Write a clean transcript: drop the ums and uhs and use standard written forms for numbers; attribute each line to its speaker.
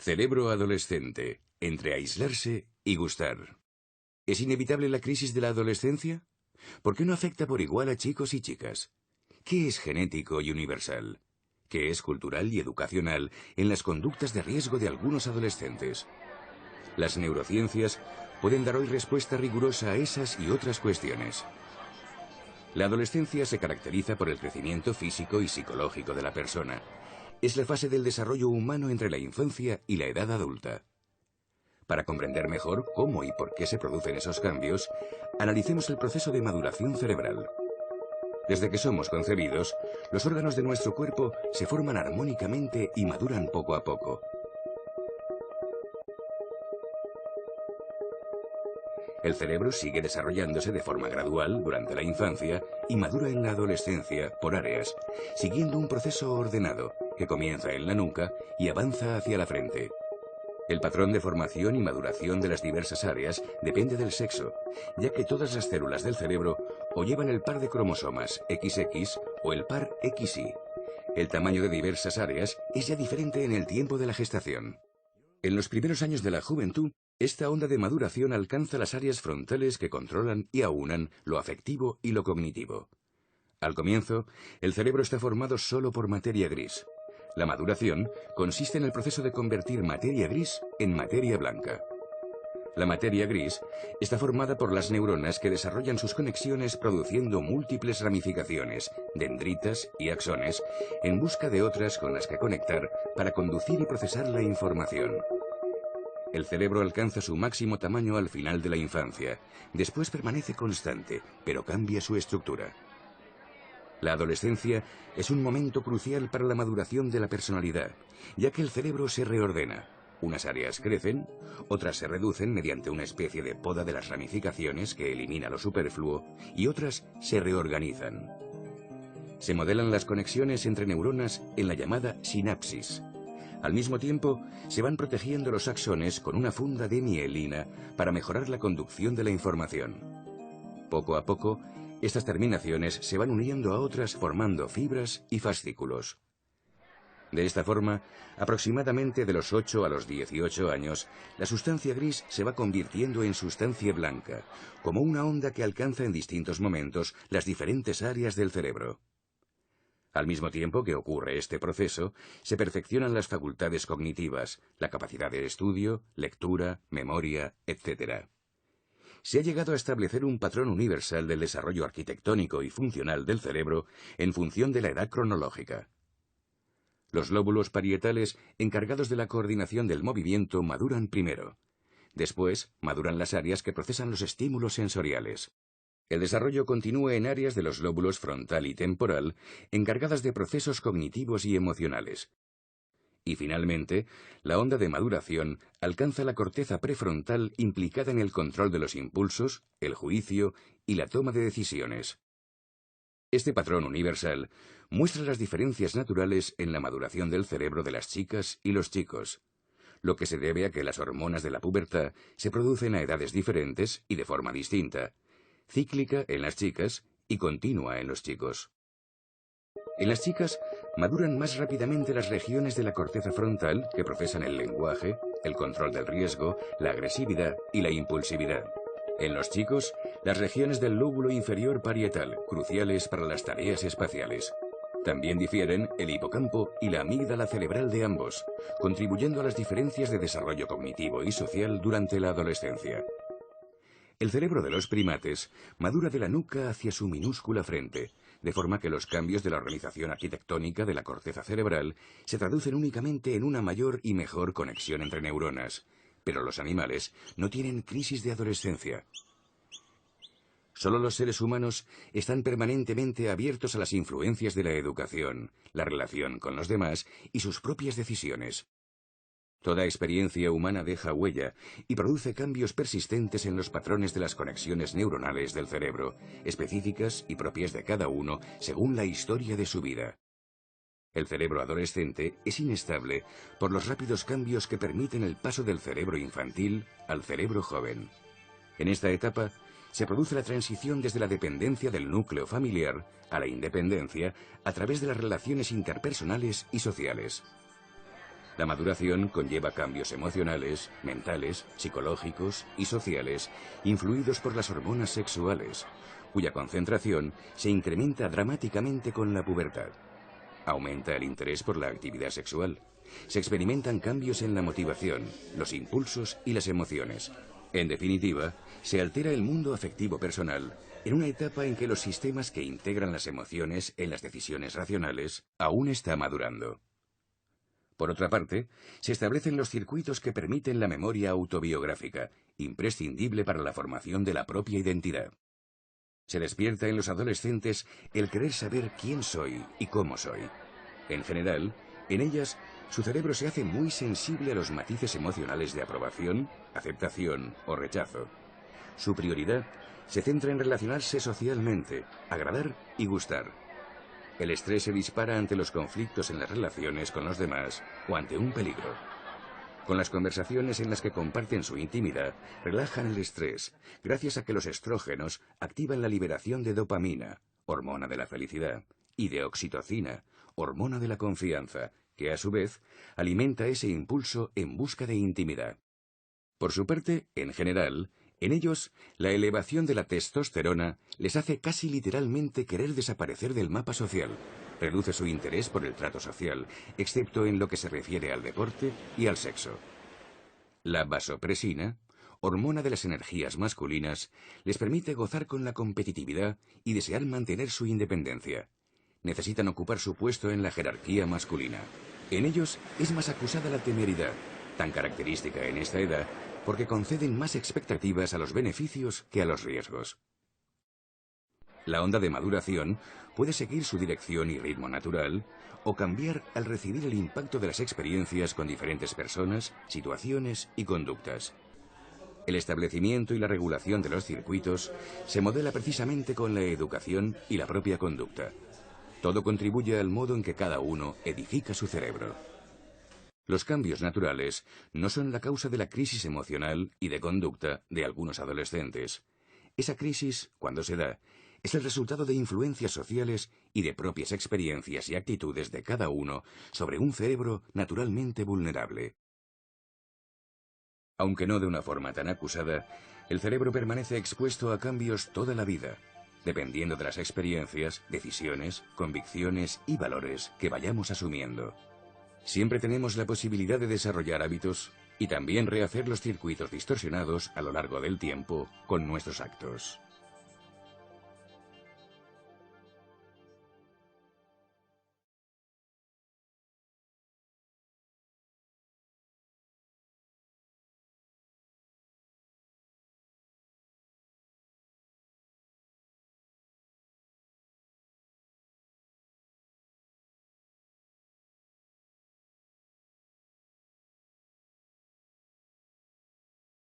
Speaker 1: Cerebro adolescente, entre aislarse y gustar. ¿Es inevitable la crisis de la adolescencia? ¿Por qué no afecta por igual a chicos y chicas? ¿Qué es genético y universal? ¿Qué es cultural y educacional en las conductas de riesgo de algunos adolescentes? Las neurociencias pueden dar hoy respuesta rigurosa a esas y otras cuestiones. La adolescencia se caracteriza por el crecimiento físico y psicológico de la persona. Es la fase del desarrollo humano entre la infancia y la edad adulta. Para comprender mejor cómo y por qué se producen esos cambios, analicemos el proceso de maduración cerebral. Desde que somos concebidos, los órganos de nuestro cuerpo se forman armónicamente y maduran poco a poco. El cerebro sigue desarrollándose de forma gradual durante la infancia y madura en la adolescencia por áreas, siguiendo un proceso ordenado que comienza en la nuca y avanza hacia la frente. El patrón de formación y maduración de las diversas áreas depende del sexo, ya que todas las células del cerebro o llevan el par de cromosomas XX o el par XY. El tamaño de diversas áreas es ya diferente en el tiempo de la gestación. En los primeros años de la juventud, esta onda de maduración alcanza las áreas frontales que controlan y aunan lo afectivo y lo cognitivo. Al comienzo, el cerebro está formado solo por materia gris. La maduración consiste en el proceso de convertir materia gris en materia blanca. La materia gris está formada por las neuronas que desarrollan sus conexiones produciendo múltiples ramificaciones, dendritas y axones, en busca de otras con las que conectar para conducir y procesar la información. El cerebro alcanza su máximo tamaño al final de la infancia. Después permanece constante, pero cambia su estructura. La adolescencia es un momento crucial para la maduración de la personalidad, ya que el cerebro se reordena. Unas áreas crecen, otras se reducen mediante una especie de poda de las ramificaciones que elimina lo superfluo, y otras se reorganizan. Se modelan las conexiones entre neuronas en la llamada sinapsis. Al mismo tiempo, se van protegiendo los axones con una funda de mielina para mejorar la conducción de la información. Poco a poco, estas terminaciones se van uniendo a otras formando fibras y fascículos. De esta forma, aproximadamente de los 8 a los 18 años, la sustancia gris se va convirtiendo en sustancia blanca, como una onda que alcanza en distintos momentos las diferentes áreas del cerebro. Al mismo tiempo que ocurre este proceso, se perfeccionan las facultades cognitivas, la capacidad de estudio, lectura, memoria, etc. Se ha llegado a establecer un patrón universal del desarrollo arquitectónico y funcional del cerebro en función de la edad cronológica. Los lóbulos parietales, encargados de la coordinación del movimiento, maduran primero. Después, maduran las áreas que procesan los estímulos sensoriales. El desarrollo continúa en áreas de los lóbulos frontal y temporal, encargadas de procesos cognitivos y emocionales. Y finalmente, la onda de maduración alcanza la corteza prefrontal implicada en el control de los impulsos, el juicio y la toma de decisiones. Este patrón universal muestra las diferencias naturales en la maduración del cerebro de las chicas y los chicos, lo que se debe a que las hormonas de la pubertad se producen a edades diferentes y de forma distinta, cíclica en las chicas y continua en los chicos. En las chicas maduran más rápidamente las regiones de la corteza frontal que procesan el lenguaje, el control del riesgo, la agresividad y la impulsividad. En los chicos, las regiones del lóbulo inferior parietal, cruciales para las tareas espaciales. También difieren el hipocampo y la amígdala cerebral de ambos, contribuyendo a las diferencias de desarrollo cognitivo y social durante la adolescencia. El cerebro de los primates madura de la nuca hacia su minúscula frente, de forma que los cambios de la organización arquitectónica de la corteza cerebral se traducen únicamente en una mayor y mejor conexión entre neuronas. Pero los animales no tienen crisis de adolescencia. Solo los seres humanos están permanentemente abiertos a las influencias de la educación, la relación con los demás y sus propias decisiones. Toda experiencia humana deja huella y produce cambios persistentes en los patrones de las conexiones neuronales del cerebro, específicas y propias de cada uno según la historia de su vida. El cerebro adolescente es inestable por los rápidos cambios que permiten el paso del cerebro infantil al cerebro joven. En esta etapa se produce la transición desde la dependencia del núcleo familiar a la independencia a través de las relaciones interpersonales y sociales. La maduración conlleva cambios emocionales, mentales, psicológicos y sociales, influidos por las hormonas sexuales, cuya concentración se incrementa dramáticamente con la pubertad. Aumenta el interés por la actividad sexual. Se experimentan cambios en la motivación, los impulsos y las emociones. En definitiva, se altera el mundo afectivo personal en una etapa en que los sistemas que integran las emociones en las decisiones racionales aún está madurando. Por otra parte, se establecen los circuitos que permiten la memoria autobiográfica, imprescindible para la formación de la propia identidad. Se despierta en los adolescentes el querer saber quién soy y cómo soy. En general, en ellas, su cerebro se hace muy sensible a los matices emocionales de aprobación, aceptación o rechazo. Su prioridad se centra en relacionarse socialmente, agradar y gustar. El estrés se dispara ante los conflictos en las relaciones con los demás o ante un peligro. Con las conversaciones en las que comparten su intimidad, relajan el estrés, gracias a que los estrógenos activan la liberación de dopamina, hormona de la felicidad, y de oxitocina, hormona de la confianza, que a su vez alimenta ese impulso en busca de intimidad. Por su parte, en general, en ellos, la elevación de la testosterona les hace casi literalmente querer desaparecer del mapa social. Reduce su interés por el trato social, excepto en lo que se refiere al deporte y al sexo. La vasopresina, hormona de las energías masculinas, les permite gozar con la competitividad y desear mantener su independencia. Necesitan ocupar su puesto en la jerarquía masculina. En ellos es más acusada la temeridad, tan característica en esta edad, porque conceden más expectativas a los beneficios que a los riesgos. La onda de maduración puede seguir su dirección y ritmo natural o cambiar al recibir el impacto de las experiencias con diferentes personas, situaciones y conductas. El establecimiento y la regulación de los circuitos se modela precisamente con la educación y la propia conducta. Todo contribuye al modo en que cada uno edifica su cerebro. Los cambios naturales no son la causa de la crisis emocional y de conducta de algunos adolescentes. Esa crisis, cuando se da, es el resultado de influencias sociales y de propias experiencias y actitudes de cada uno sobre un cerebro naturalmente vulnerable. Aunque no de una forma tan acusada, el cerebro permanece expuesto a cambios toda la vida, dependiendo de las experiencias, decisiones, convicciones y valores que vayamos asumiendo. Siempre tenemos la posibilidad de desarrollar hábitos y también rehacer los circuitos distorsionados a lo largo del tiempo con nuestros actos.